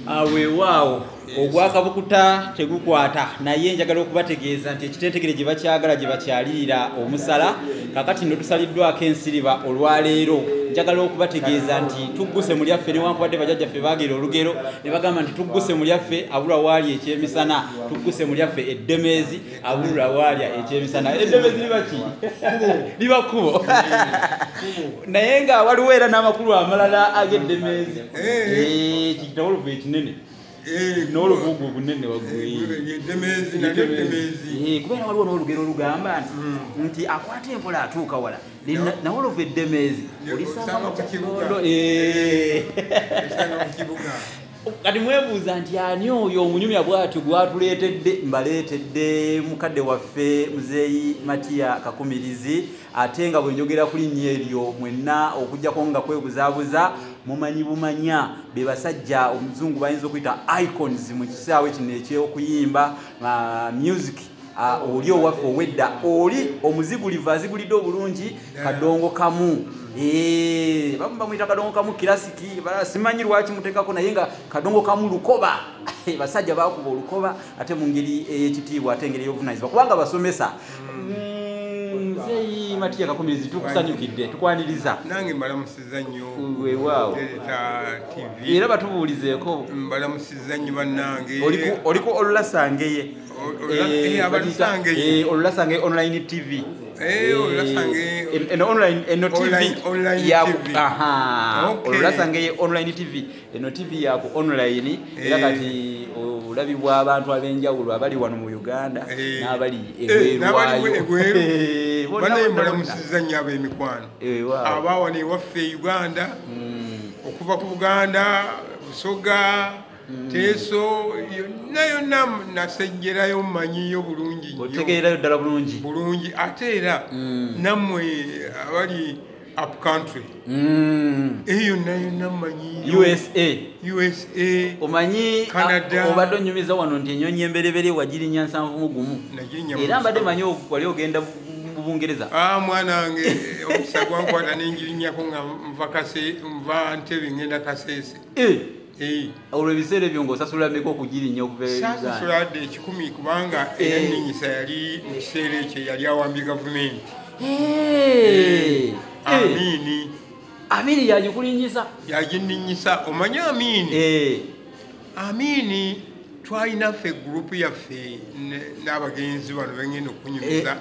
Weewaawo ogwakabukuta tegukwata naye njagala okubategeeza nti ekiteetegere gye bakyagala gye bakyalirira omusala kakati nno tusaliddwako ensiriba olwaleero njagala okubategeeza nti tugguse mu lyaffe newankubadde bajjajjaffe baagera olugero ne bagamba nti tugguse mu lyaffe abulwa waali ekyemisana tugguse mu lyaffe eddemeezi abulwa waalya ekyemisana eddemeezi libaki liba kkubo naye nga waliwo era n'amakulu amalala ag'eddemeezi kikitawolovu ekinene n'olubuugu obunene waggwekubeera waliwo n'olugero olugamba nti akwata empola atuuka wala nawolovu eddemeezi olisanga mu kibondo kati mwebuuza nti ani oyo omunyumya bw'atyo gwatuleetedde mbaleetedde mukadde waffe muzeeyi Matia Kakumirizi ate nga bwe njogera ku linnya eryo mwenna okujjako nga kwebuzaabuza mumanyi bumanya be basajja omuzungu bayinza okuyita icons mu kisaawe kino eky'okuyimba music oli owaffe owedda oli omuzigulivu azigulidde obulungi kadongo kamu bamu bamuyita kadongo kamu kilasiki simanyi lwaki muteekako naye nga kadongo kamu lukoba basajja bakuba olukoba ate mu ngeri ey'ekitiibwa ate engeri ey'obuvunanyizibwa kubanga basomesa Muzeeyi Matia Kakumirizi tukusanyukidde tukwaniriza nange mbalamusiza nnyo weewaawo TV era batubuulizeeko mbalamusiza nnyo bannange oliko olulasangeye olulasangeye online TV olulasangeye online TV eno TV yaku online era kati olabibwa abantu ab'enjawulo abali wano mu Uganda n'abali ebweru banaye mbalamusiza nnyo ab'emikwano abawano ewaffe Uganda okuva ku Buganda Busoga Teso yonna nasejjerayo mmanyiyo bulungi otegeerayo ddala bulungi ate era nammwe abali up country eyo yonna mmanyiyo USA omanyi Canada obadde onyumiza wano nti ennyonyi emberebere wagirinya 71 era mbadde manyi wali ogenda Bungereza mwana wange omukisa gwankwata nengirinnyako nga nva Ntebe ngenda Kasese olwo ebiseera ebyo ng'osasula mmeka okugirinya sasasula dde 10 kubanga eyanninyisa yali mu kiseera ekyo yali awambye gavumenti Amini yaginninyisa omanye Amini twalina ffe gurupu yaffe n'abagenzi bano bengenda okunyumiza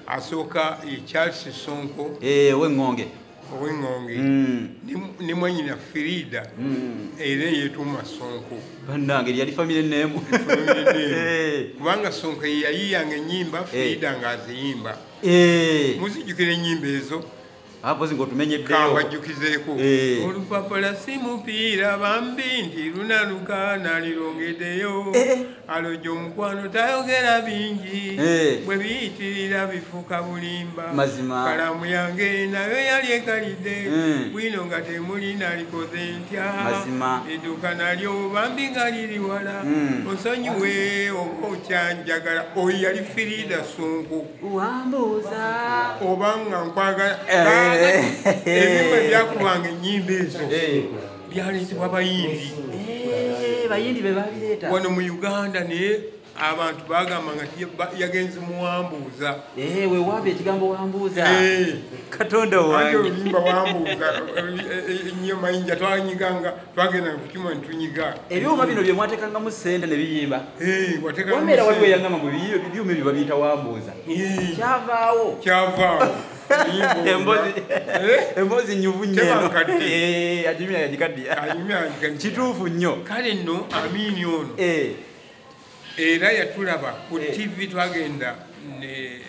asooka Charles Sonko w'Engonge ne mwenyina Frida era yeetuuma Sonko bannange yali famire neemu kubanga Sonko yayiyanga ennyimba Frida ng'aziyimba muzijjukira ennyimba ezo apozi ng'otumenyeddeyo kambajjukizeeko olupapula si mupiira bambi nti lunaluka nalirongeddeyo alojja omukwano tayogera bingi bwe biyitirira bifuuka bulimba kalamu yange nayo yali ekalidde bwino nga temuli nalikoze ntya edduuka nalyo bambi nga liri wala osonyiwe oba okyanjagala oyo yali Frida Sonko wambuuza oba nga nkwagala ebimwe byakubanga ennyimba ezo byaleetebwa bayimbi be babireeta wano mu Uganda naye abantu bagamba nga yagenze muwambuuza weewaabe ekigambo wambuuza katonda wange olimba wambuuza ennyo mayinja twanyiganga twagenda kukima netunyiga ebyuma bino bye mwateekangamu ssente ne biyimba wambeera waliwo eyangamba mbu ebyuma ebyo babiyita wambuuza kyavaawo Emboozi nyuvu nnyo Anyumya yagikaddiya kituufu nnyo kale nno Amini ono era yatulaba ku TV twagenda ne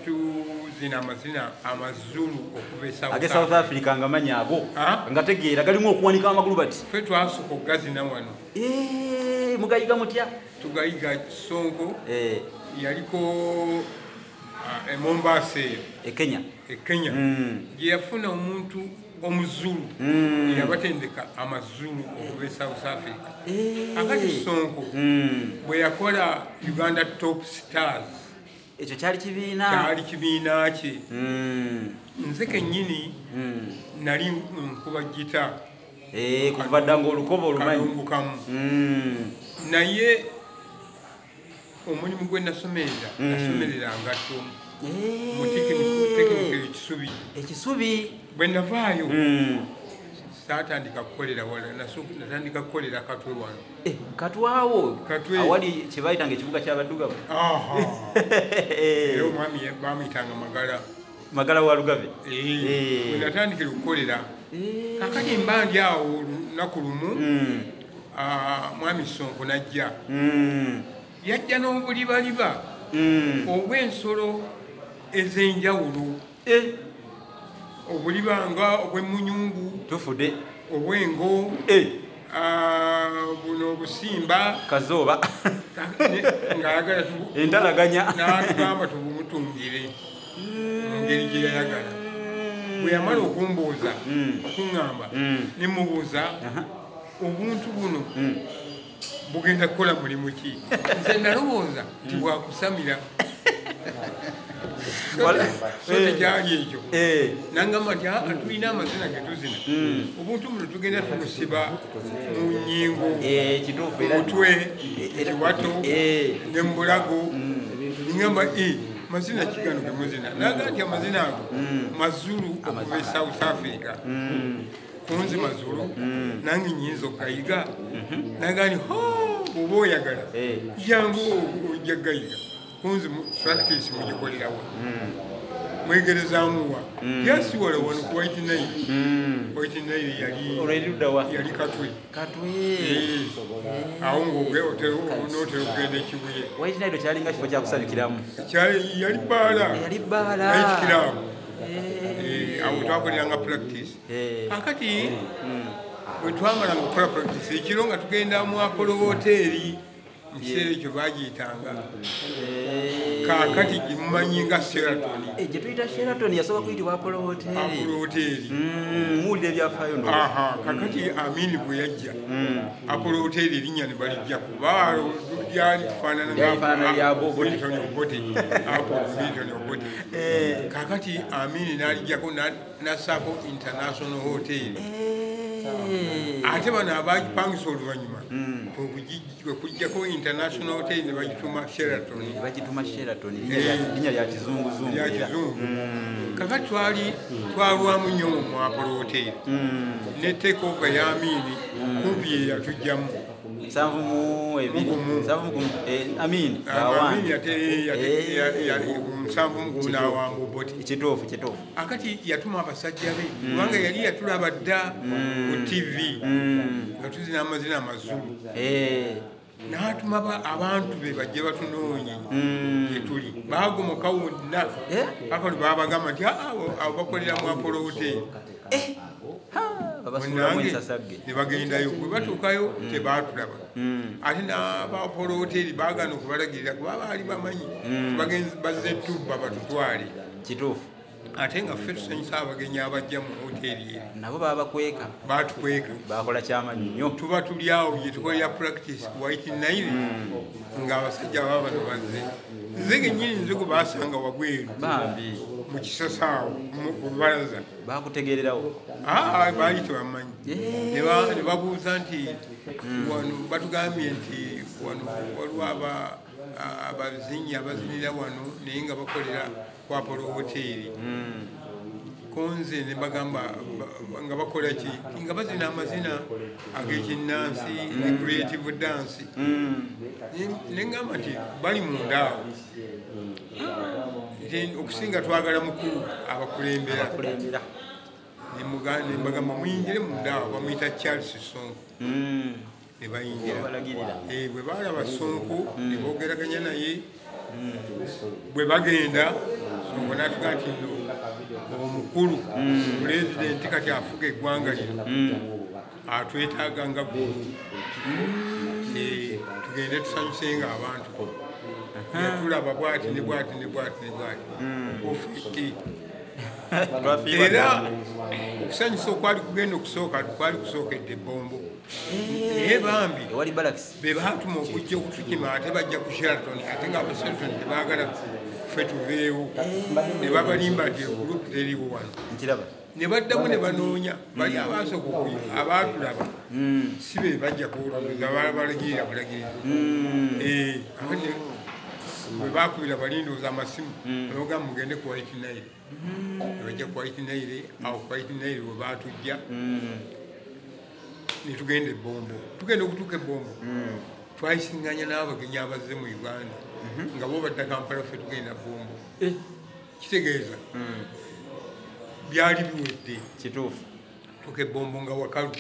tuzina amazina amazulu okuva e South Africa nga manyi ago nga tegeera galimu okuwanika amagulu bati ffe twasooka okugazina wano mugayiga mutya tugayiga Sonko yaliko Mombasa Kenya gye yafuna omuntu omuzulu yabatendeka amazulu okuva e South Africa akati Sonko bwe yakola Uganda Top Stars ekyo kyali kibiina kye nze kennyini nali nkuba gita kuva dda ng'olukoba olumanyi kalungukamu naye omulimu gwe nasomerera ngatto mu tekinikali ekisubi bwe navaayo saatandika kukolera wala natandika kukolera katwe wano katwawo awali kye bayitanga ekibuga ky'abaddugavu era omwami bamuyitanga magala wa lugave bwe natandikira okukolera kakati mba ndi awo lunaku lumu mwami Sonko najja yajja n'obulibaliba obw'ensolo ez'enjawulo obulibanga obw'emmunyungu tufudde obwengo buno obusimba kazooba ng'ayagala entalaganya n'atugamba tubumutungire mu ngeri gye yayagala bwe yamala okumbuuza okuŋŋamba ne mubuuza obuntu buno bugenda kukola mulimu ki nze nalowooza nti bwakusamira so tekyali ekyo nangamba nti tulina amazina ge tuzina obuntu buno tugenda tumusiba mu nnyingo omutwe ekiwato ne mbulago ngamba mazina kigano ge muzina naga nti amazina ago mazulu okuva e South Africa kunzi mazulu nange nyinza okugayiga naga ni oba oyagala jangu ojja gayiga kunzi practice mugikolerawa mwegerezaamuwa yasiwala wano ku White Nile yali katwe awo ng'otera okugenda ekibuye White Nile kyalinga kifo kyakusabikiramu yali bbaala ayikiramu awo twakoleranga practice akati bwe twamalanga okukola practice ekiro nga tugenda mu Apollo Hotel mu kiseera ekyo bagiyitanga kakati gimumanyi nga Sheraton gye tuyita Sheraton yasooka kuyitibwa Apollo Hotel muwulire ebyafaayo kakati Amini bwe yajja Apollo Hotel erinnya ne balijja kuba lyali lifaanana lya Milton Obote kakati Amini n'alijjako n'assaako International Hotel ate bano abagipangisa oluvannyuma kujjako International Hotel ne bagituma Sheraton linnya lya kizunguzungu kakati twalwamu nnyo mu Apollo Hotel ne take over ya Amini kumpi ye yatujjamu Amini n'awamba Obote kituufu akati yatuma abasajja be kubanga yali yatulaba dda ku TV nga tuzina amazina amazulu n'atuma abantu be bajje batunoonye gye tuli baagomoka wonna akali baabagamba nti abo bakolera mu Apollo Hotel ne bagendayo bwe batuukayo tebaatulaba ate n'aba Apollo Hotel baagana okubalagirira kuba baali bamanyi bazze tubba batutwale kituufu ate nga ffe tusanyusa abagenyi abajja mu hoteri eri nabo batukweka bakola kyamanyi nnyo tuba tuli awo gye tukolera practice ku White Nile ng'abasajja baba bano bazze nze gennyini nze gwe baasanga wabweru mu kisosa awo ku lubalaza bakutegererawo baali tebamanyi ne babuuza nti wano batugambye nti wano waliwo abazinyi abazinira wano naye nga bakolera ku Apollo Hotel konze ne bagamba nga bakola ki nga bazina amazina ag'ekinnansi ne creative dance ne ngamba nti bali munda awo okusinga twagala mukulu abakulembera ne mbagamba muyingire munda awo bamuyita Charles Sonko ne bayingira bwe baalaba Sonko ne boogeraganya naye bwe bagenda Sonko n'atugaa nti nno omukulu pulezidenti kati afuga eggwanga lino atwetaaga nga ggulu tugende tusanyusenga abantu yatulaba bwati ne bwati ofiti era okusanyusa okwali kugenda okusooka kwali kusookedde ebbombo naye bambi be baatuma okujja okutukima ate bajja ku Sheraton ate nga aba Sheraton tebaagala ffe tuveewo ne babalimba nti egulupu teriiwo wano ne baddamu ne banoonya bali abasooka abaatulaba si be bajja kuwuliriza balagirira bulagirizi bwe baakubira balindooza amasimu nebagamba mugende ku White Nile ne bajja ku White Nile awo ku White Nile bwe baatujja ne tugenda ebbombo tugenda okutuuka ebbombo twayisinganya n'abagenyi abazze mu Uganda nga bo badda Kampala ffe tugenda bombo kitegeeza byali biwedde kituufu tuke bombo nga wakalu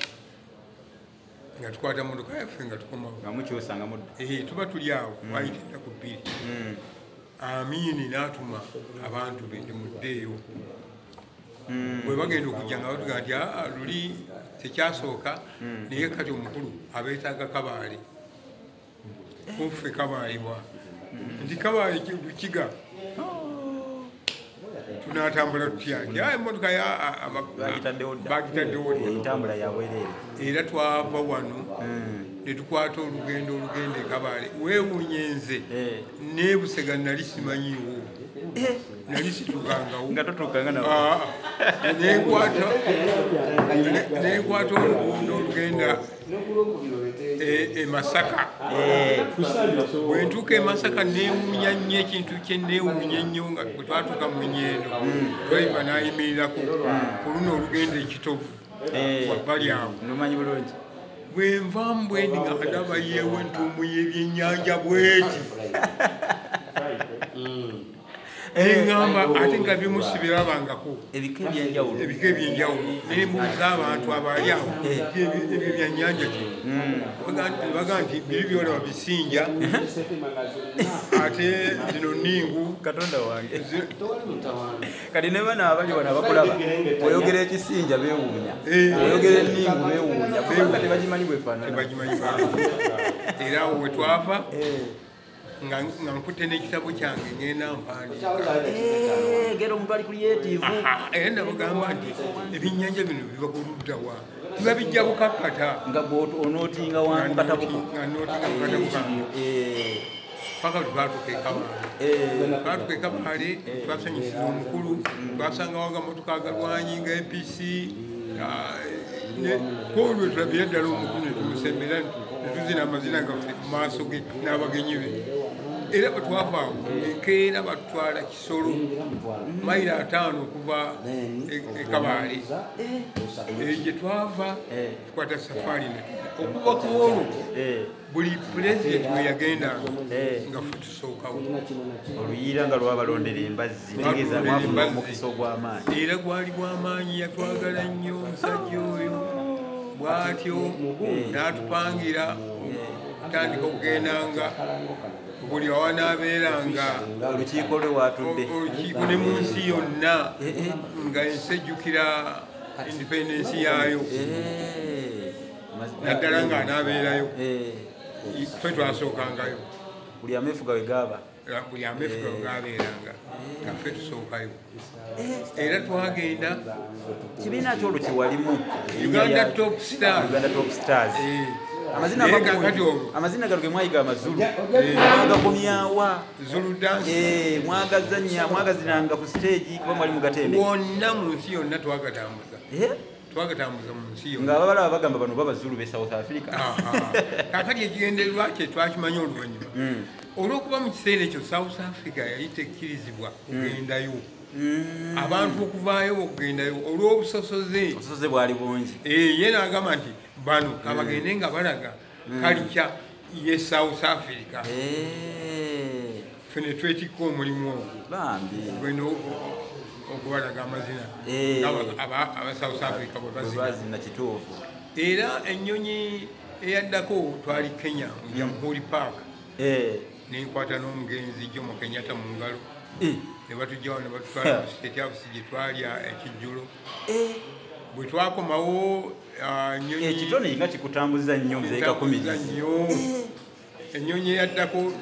nga tukwata motoka yaffe nga tukomawo nga mukyusanga muddo tuba tuli awo wayitenda ku bbiri Amini n'atuma abantu be muddeeyo bwe bagenda okujja nga batuga nti luli tekyasooka naye kati omukulu abeetaaga kabaale kuffe kabaalibwa nti kabaale lukiga tunatambula tutya nti emmotoka bagitaddewo entambula yabwereere era twava wano ne tukwata olugendo e Kabaale weewuunye nze neebusega nali simanyiiwo nali situkangawo nga totuukanga nawo neekwata oluguudo olugenda e Masaka bwe ntuuka e Masaka neewuunya nnyo ekintu kye neewuunya ennyo nga bwe twatuuka mu nnyendo twaiva n'ayimirirako ku luno olugenda ekitovu wabbali awo nomanyi bulungi bwe nvaamu bwendi nga ndaba yeewo entuumu y'ebyennyanja bweti eŋŋamba ate nga bimusibirabangako ebika ebyenjawulo nembuuza abantu abaali awo ebyo byannyanja kino baga nti biri byolaba bisinja ate zino ningu katonda wange kati ne bano abali wano abakulaba oyogera ekisinja beewuunya oyogera eningu beewuunya kubanga tebagimanyi bwefaanana era awo we twava nga nkutte n'ekitabo kyange ngenda mpandiikagera omuntu ali creative era nabagamba nti ebyennyanja bino biba ku luddawa biba bijja bukakkata nga onootinga wangu katabo paka twatuuka e Kabaale twasanyusiza omukulu twasangawo agamotoka agalwanyi nga APC kolwe tulabira ddala omukulu ne tumusembera netuzina amazina gaffe mu maaso ge n'abagenyi be era bwe twavaawo enkeera batutwala Kisolo mayiro 5 okuva e Kabaale gye twava tukwata safaari okuva ku olwo buli pulezidenti we yagendanga nga ffe tusookawo oluyiira nga lwabalondera embazzi negeza mwafuna omukisa ogw'amaanyi era gwali gw'amaanyi yatwagala nnyo omusajja oyo bw'atyo n'atupangira kutandika okugendanga buli awanaabeeranga olukiiko lwe watudde olukiiko ne mu nsi yonna nga ensi ejjukira independence yaayo naddala nga anaabeerayo ffe twasookangayo buli ameefuga we gaaba buli ameefuga we gaabeeranga nga ffe tusookayo era twagenda kibiina kyoluki walimu Uganda Top Stars amazina galo ge mwayiga amazulu mwagakomyawa mwagazinanga ku stage kuba mwali mugatende wonna mu nsi yonna twagatambuza mu nsi yonna nga ababalaba bagamba bano babazulu be South Africa kakati ekigendererwa kye twakimanyi oluvannyuma olw'okuba mu kiseera ekyo South Africa yali tekkirizibwa kugendayo abantu okuvaayo okugendayo olw'obusosoze bwali bungi ye n'agamba nti bano kabagende nga balaga kalica ye South Africa fene twetikka omulimu ogwo gwena okubalaga amazina aba South Africa bwe bazina kituufu era ennyonyi eyaddako twali Kenya mu Jamhuri Park nenkwata n'omugenzi Jomo Kenyatta mu ngalo ne batujjawo ne batutwala mu State House gye twalya ekijjulo bwe twakomawo ekitone nga kikutambuza nnyo Muzeeyi Kakumirizi ennyonyi eyaddako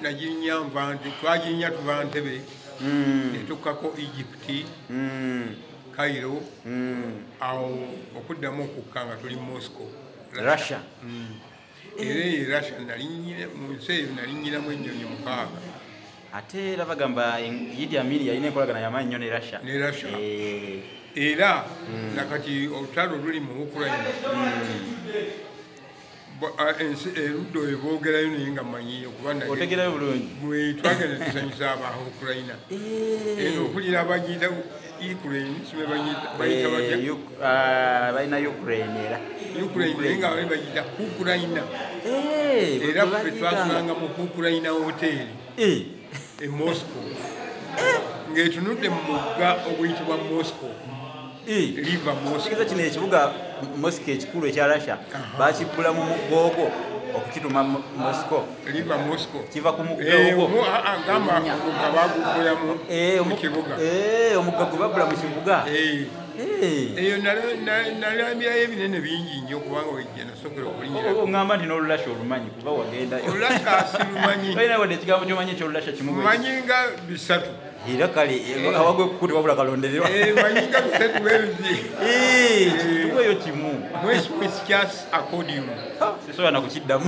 twaginnya tuva Ntebe netukkako Egypt Cairo awo okuddamu okukka nga tuli Moscow Russia era Russia mu nsi eyo nalinnyiramu ennyonyi 6 ate era bagamba Idi Amin yalina enkolagana y'amaanyi nnyo ne Russia era nakati olutalo luli mu Ukraine erudda oyo boogerayo naye nga mmanyiyo otegerayo bulungi bwe twagenda tusanyusa aba Ukraine eno okulira abagiyita Ukraine sibe bayita batya balina Ukraine era Ukraine naye nga bali bagiyita Ukraine era ffe twasulanga mu Ukraine hoteri e Moscow ng'etunudde mu mugga oguyitibwa Moscow River Moscow kino ekibuga Moscow ekikulu ekya Russia bakibbula mu mugga ogwo okukituma Moscow River Moscow kiva ku mugga ogwo gamba omugga bagubbula mu kibuga omugga gwe babbula mu kibuga eyo nalambirayo ebinene bingi nnyo kubanga wejja nasokera okulinyira oŋŋamba nti n'olulasha olumanyi kuba wagendayo olulasha silumanyi balina wadde ekigambo kyomanyi ekyolulasha kimu manyi nga bisatu era kale awagwe kukuti wabula kalondererwa manyi nga bisatu bwebizi tuweyo kimu mwesikyas accordium sisobola nakukiddamu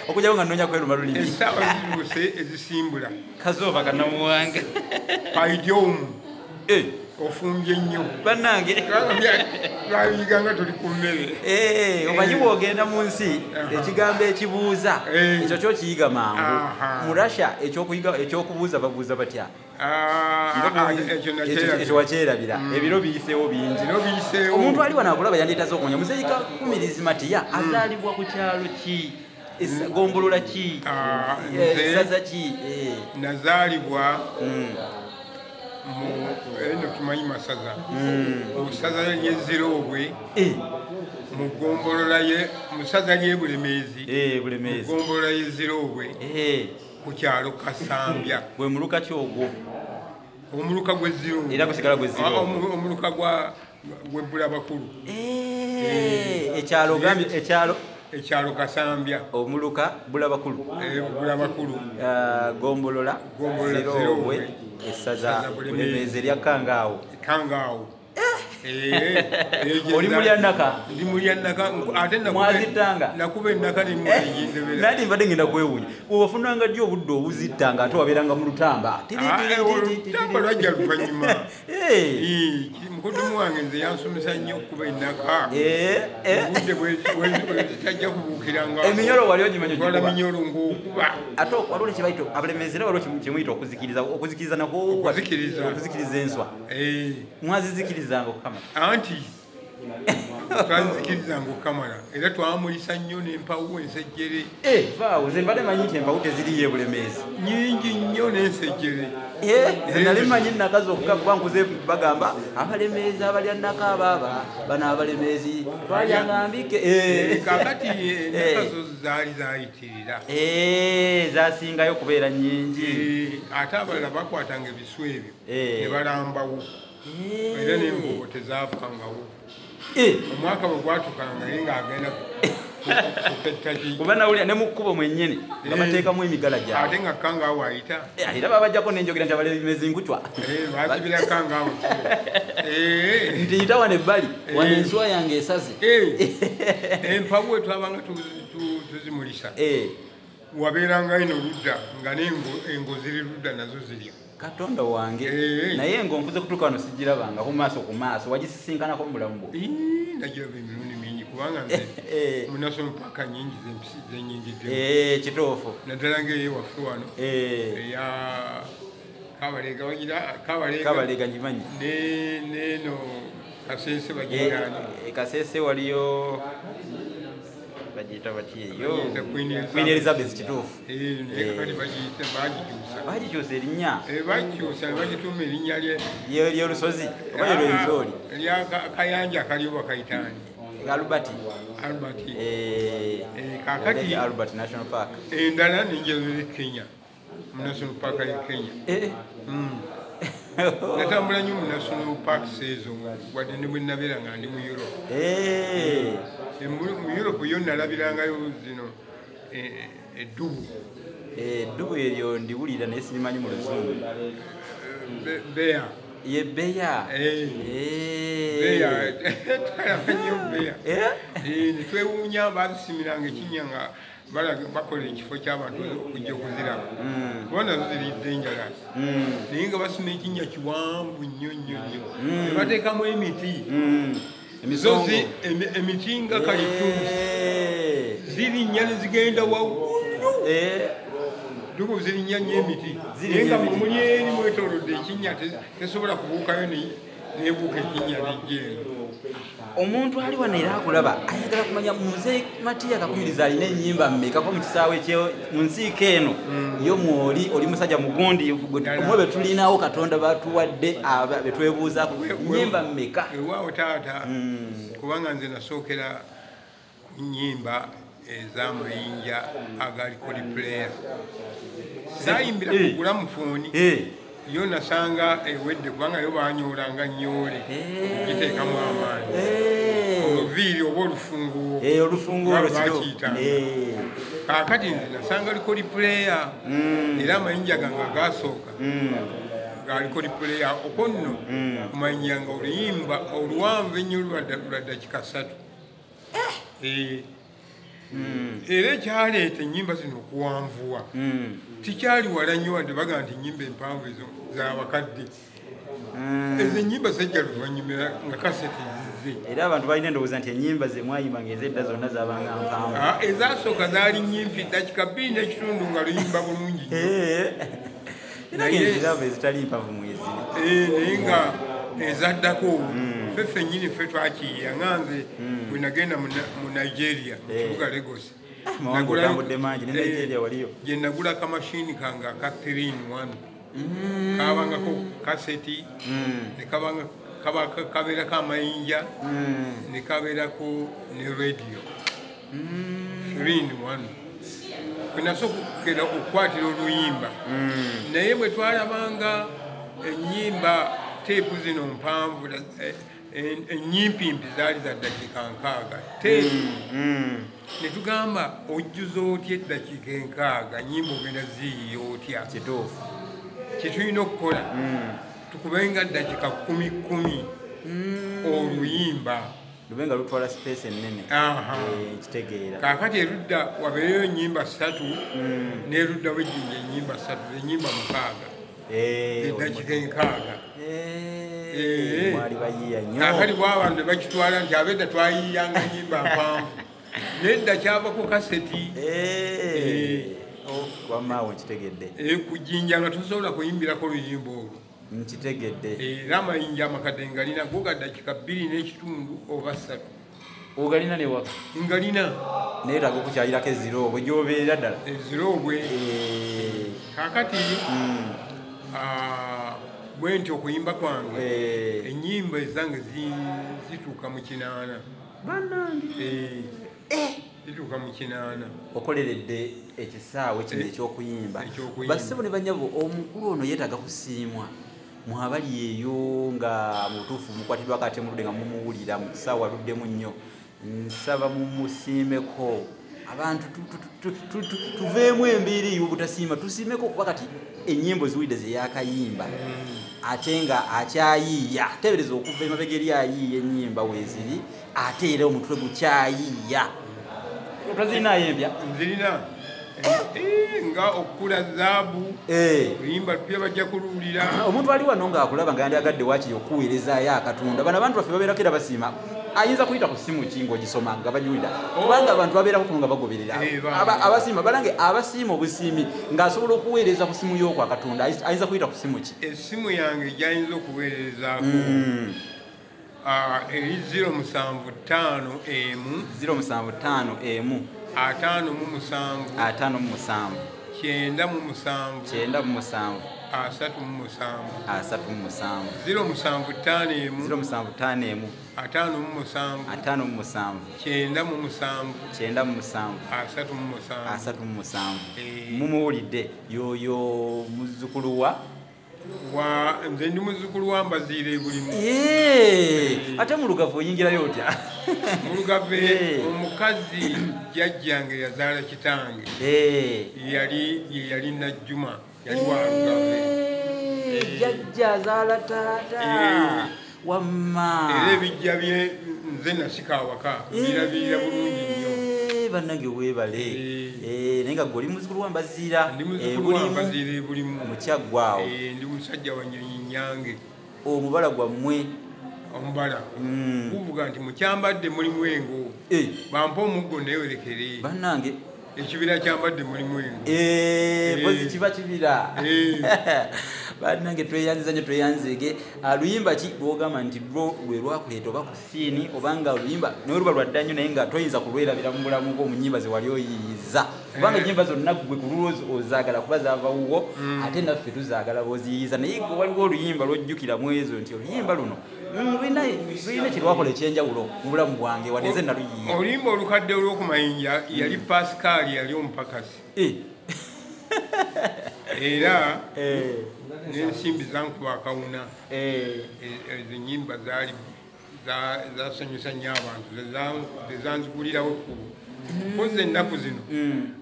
okujjako nga nnoonya kweruma lulimi essaawa ziruuse ezisimbula kazooba kanamuwanga paidyomu ofumbye nnyo bannange twayiga nga tuli ku mmere omanyi bw'ogenda mu nsi ekigambo ekibuuza ekyo kyokiyiga mangu mu Russia ekyokubuuza babuuza batya ekyo wakyerabira ebiro biyiseewo bingi omuntu ali wano akulaba yandeetaze okumanya Muzeeyi Kakumirizi Matia azaalibwa ku kyalo ki gombolola ki saza ki nazaalibwa eno tumanyi masaza musaza yeziroobwe mugombolola ye musaza lye Bulemeezi mugombolola yeziroobwe ku kyalo Kasambya gwe muluka ki ogwo omuluka gw'eziroobwe era gusigala gw'eziroobwe omuluka gw'Ebbulabakulu ekyalo Kasambya omuluka Bulabakulu gombolola ziroobwe essaza Bulemeezi erya Kangaawo oli mulya nnaka ndi mulya nnaka ate mwazittanga nakuba ennaka nemwayindebera nandi mbadde ngenda kwewuunya wewafunanga ddi obudde obuzittanga ate wabeeranga mu lutamba olutamba lwajja luvannyuma mukudumu wange nze yansomesa nnyo okukuba ennaka obudde bwetajja kubuukiranga eminyolo wali ogimanyi twala minyolo ng'okuba ate waliwo nekibaito Abulemeezi era waliwo kyemuyita okuzikiriza nakwo okuzikiriza enswa mwazizikirizanga anti twanzikirizanga okukamala era twamulisa nnyo n'empawu ensejjere vaawo ze mbadde manyi nti empawu teziriyo e Bulemeezi nyingi nnyo n'ensejjere nali manyi nnaka zokka kuba nkuze bagamba Abalemeezi abalya nnaka abaaba bano Abalemeezi twalyanga mbike kakati ennaka zo zaali zayitirira zasingayo kubeera nnyingi ate abalala bakwatanga ebiswa ebyo ne balambawo era n'envubo tezaafangawo omwaka bwe gwatukanga naye ng'agenda kupettaki kuba nawulira ne mu kkubo mwennyini nga bateekamu emigala gyabwe ate nga Kangaawo ayita era babajjako n'enjogera nti Abalemeezi nkutwa bakibira Kangaawo nti yita wano ebbali wano enswa yange esaze empawu we twabanga tuzimulisa wabeeranga ino ludda nga n'engo ziri ludda nazo zirya Katonda wange naye ng'onkuze kutuuka wano sigirabanga ku maaso wagisisinkanako mu bulamu bwo ndagiraba emirundi mingi kubanga nze mu national park nyingi zenyingiddemu kituufu naddala ng'eyewaffe wano eya Kabalega ngimanyi neno Kasese bagirani Kasese waliyo bagiyita batya eyo Queen Elizabeth kituufu bagikyusa erinnya bagikyusa bagituuma erinnya ly'olusozi oba lw'enzooli kayanja akaliyo bakayitaani Albert kakati Albert National Park endala nenjazole Kenya mu National Park ya Kenya natambula nnyo mu National Park season wadde ne bwe nabeera nga ndi mu Europe mu Europe yo nalabirangayo zino eddubu eryo ndiwulira naye sirimanyi mu luzungu Ye beya. Beya. Twalabanyo beya. Ne twewuunya baatusimiranga ekinyanga bakola ekifo ky'abantu okujja okuziraba. Bona ziri dangerous. Naye nga basima ekinnya kiwanvu nnyo nnyo nnyo. Ne bateekamu emiti. Emisozi emiti nga kalitunsi. Zirinnya ne zigenda waggulu. Dugu zirinya nnyo emiti. Naye nga muli eri mwetoolodde ekinnya tesobola kubuukayo nebuuka ekinnya lijjeeno. Omuntu ali wano era akulaba ayagala kumanya Muzeeyi Matia Kakumirizi alina ennyimba mmeka ko mu kisaawe mu nsiiko eno yo mwoli oli musajja mugundiivu omwe be tulinawo Katonda batuwadde be twebuuzaako nnyimba mmeka? Ewaawo taata kubanga nze nasookera ku nnyimba ez'amayinja agali koli player. Saayimbira ku gulamufooni yo nasanga ewedde kubanga yo baanyoolanga nyoole giteekamu amaanyi oluviiri oba olufunguulo bakiyitanga. Kaakati nze nasanga likoli puleya era amayinja gange agasooka galikoli puleya okwo nno kumanyira nga oluyimba oluwanvu ennyo lwa dakika 3. Era ekyaleeta ennyimba zino okuwanvuwa tikyali wala nnyo wadde baga nti ennyimba empanvu ezo z'abakadde. Ezo ennyimba zajja luvannyuma nga kaseti zizze. Era abantu balina endowooza nti ennyimba ze mwayimba ng'ezedda zonna zaabanga mpanvu. Ezasooka zaali nnyimpi dakika 2 n'ekitundu nga luyimba bulungi nnyo. Era ng'eziraba ezitali mpanvu mweziri. Naye nga ezaddako ffe nnyini ffe twakiyiya nga nze bwe nagenda mu Nigeria mu kibuga Lagos. Gye nagula kamashini kange aka 3-in-1 kabangako kaseti ne kabeerako amayinja ne kabeerako ne radio 3-in-1. Kwe nasookera okukwatira oluyimba naye bwe twalabanga ennyimba teepu zino mpanvu enyimpimpi zaali za dakika 6 ne tugamba ojjuza otya eddakiika 6 nnyimba ogenda ziyiya otya. Kituufu kyetulina okukola tukubenga dakika 10 oluyimba lubenga lutwala space ennene. Kitegeera kaakati erudda wabeereyo ennyimba 3 n'erudda wejjinja ennyimba 3 ennyimba 6 eddakiika 6. mwali bayiiya nnyo. Kaakati bw'abantu bakitwala nti abedda twayiyanga ennyimba mpanvu nedda kyavako kaseti. Wamaawe nkitegedde. Kujjinja nga tosobola kuyimbirako oluyimba olwo. Nkitegedde. Era amayinja amakadde ngalina go ga dakika 2 n'ekitundu oba 3. Ogalina ne waka? Ngalina. Neetaaga okukyalirako eziro bwe gy'obeera ddala. Eziro bwe. Kaakati bwe nti okuyimba kwange ennyimba ezange zituuka mu 8. Bannange. Zituuka mu 8. Okoleredde ekisaawe kino eky'okuyimba. Bassebo ne bannyabo omukulu ono yeetaaga kusiimwa. Mwabali eyo nga mu butuufu mukwatiddwa akatemuludde nga mumuwulira mu kisaawe aluddemu nnyo. Nsaba mumusiimeko. Abantu tuveemu embeera ey'obutasiima tusiimeko kuba kati ennyimbo ziwulidde ze yaakayimba ate nga akyayiiya tebereza okuva emabega eri ayiiya ennyimba weeziri ate era omutwe gukyayiiya. Otazirinayo empya? Nzirina nga okukula zaabu oluyimba lupya bajja kuluwulira. Omuntu ali wano ng'akulaba nga yandiyagadde waakiri okuweerezaayo akatunda bano abantu baffe babeerako era basiima ayinza kuyita ku ssimu ki ng'ogisoma nga bagiwulira kubanga abantu babeerako kuno nga bagoberera abasiima balange abasiima obusiimi ng'asobola okuweereza ku ssimu y'okwo akatunda ayinza kuyita ku ssimu ki? Essimu yange gy'ayinza okuweerezaako eri 075 emu 57 97 mumuwulidde yoyo muzzukulu wa nze ndi muzzukulu wa Mbaziire bulimu. Ate mu Lugavu oyingirayo otya? Mu Lugavu omukazi jjajjange yazaala kitange yali Najjuma yali wa Lugavu. jjajja azaala taata wamma era ebijja bye nze nasika awaka birabirira bulungi nnyo bannange weebale naye nga gwe oli muzzukulu wa Mbaziira bulimu omukyaggwaawo ndi musajja wa Nyange omubala gwammwe omubala kuvuga nti mukyambadde mulimu engo bampa omuggo neewerekere bannange ekibira kyambadde mulimu engo bozi kiba kibira bannange tweyanziza nnyo tweyanzege aluyimba ki lwogamba nti lwo lwe lwakuleeta oba ku siini obanga oluyimba naye luba lwadda nnyo naye nga toyinza kulwerabira mu bulamu bwo mu nnyimba ze wali oyiyiza kubanga ennyimba zonna gwe ku lulwo ozaagala kuba zaava wuwo ate naffe tuzaagala b'oziyiyiza naye gwe waliwo oluyimba lwojjukiramu ezo nti oluyimba luno lulina kye lwakola ekyenjawulo mu bulamu bwange wadde nze naluyiiya oluyimba olukadde olw'okumayinja yali Pascal yali omupakasi era n'ensimbi zankuba akawuna ezo ennyimba zaali zasanyusa nnyo abantu zezanzigulirawo ekkubo koze ennaku zino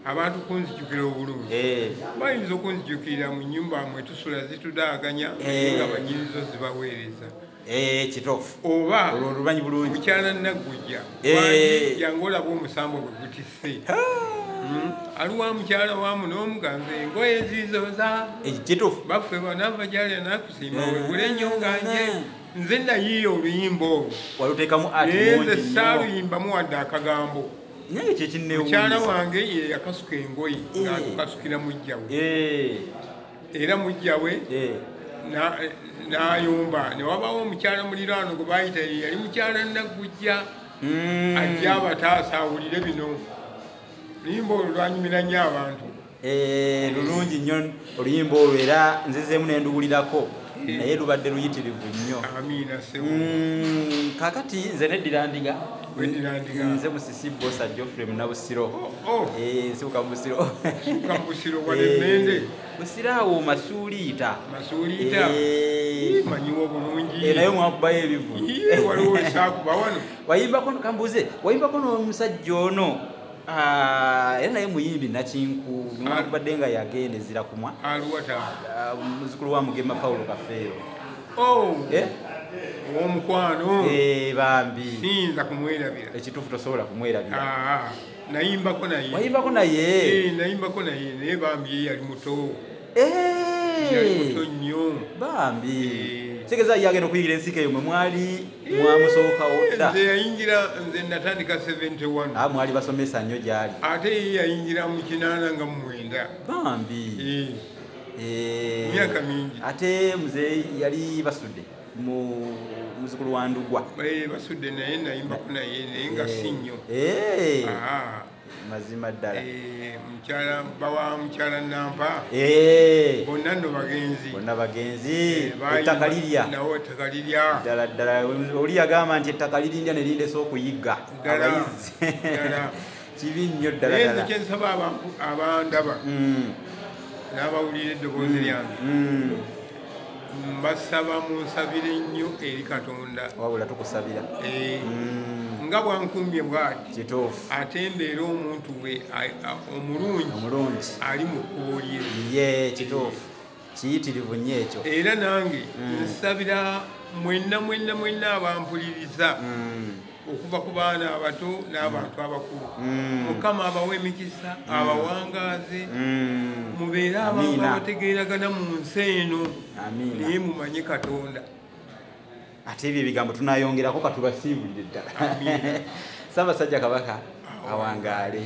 abantu kunzijukira obulungi bayinza okunzijukirira mu nnyumba mwe tusula zitudaaganya nga banyirizo zibaweereza kituufu oba olumanyi bulungi mukyala Naggujja yange olaba omusambo gwe gutisse aliwa mukyala wamu n'omuganza engoye zizoza kituufu baffe banava gyali nakusiima wegule nnyo nganje nze nayiiya oluyimba olwo waluteekamu nze saaluyimbamu wadde akagambo naye mukyala wange ye yakasuka engoye ng'atukasukira mujjawe era mujjawe n'ayomba ne wabaawo omukyala muliraano gwe baayita yali mukyala Naggujja ajja abataasa awulire bino oluyimba olwo lwanyumira nnyo abantu lulungi nnyo oluyimba olwo era nzezeemu nenduwulirako naye lubadde luyitirivu nnyo amiina sewo kakati nze neddira ndiga nze musisi bosa Geoffrey Munabusiro nsibuka mu Busiro wadde Mende Busiro awo Masuuliita manyiwo bulungi naye mwakubayo ebivu waliwo esaakuba wano wayimbako kambuze wayimbako n'omusajja ono era naye muyimbi nakinku mwakubadde nga yagenda ezira kumwa aluwata muzzukulu wa Mugema Paulo Kafeero omukwano bambi siyinza kumwerabira ekituufu tosobola kumwerabira nayimbako naye nayimbako naye naye bambi yali muto nnyo bambi kitegeeza yagenda okuyigira ensika eyo mwe mwali mwamusookawo dda nze yayingira nze natandika 71 mwali basomesa nnyo gyali ate ye yayingira mu 89 bambi myaka mingi ate Muzeeyi yali basudde muzzukulu wa Ndugwa basudde naye nayimbako naye naye nga si nnyo mazima ddala bawa mukyala Nampa bonna nno bagenzi ettaka lirya nawo ettaka lirya ddala ddala oli yagamba nti ettaka lirindya ne lindesa okuyigga abayizi kibi nnyo ddala ddala kye nsaba abandaba n'abawulira eddoboozi lyange mbasaba munsabire nnyo eri Katonda wabula tukusabira nga bwankumbye bw'ati kituufu ate mbeera omuntu we omulungi ali mu kkubo lye kituufu kiyitirivu nnyo ekyo era nange nsabira mwenna abampuliriza okuva ku baana abato n'abantu abakulu Mukama abawa emikisa abawangaaze mubeere abantu abategeeragana mu nsi eno naye mumanye Katonda ate ebyo ebigambo tunayongerako katubasiibulire ddala Ssaabasajja Kabaka awangaale.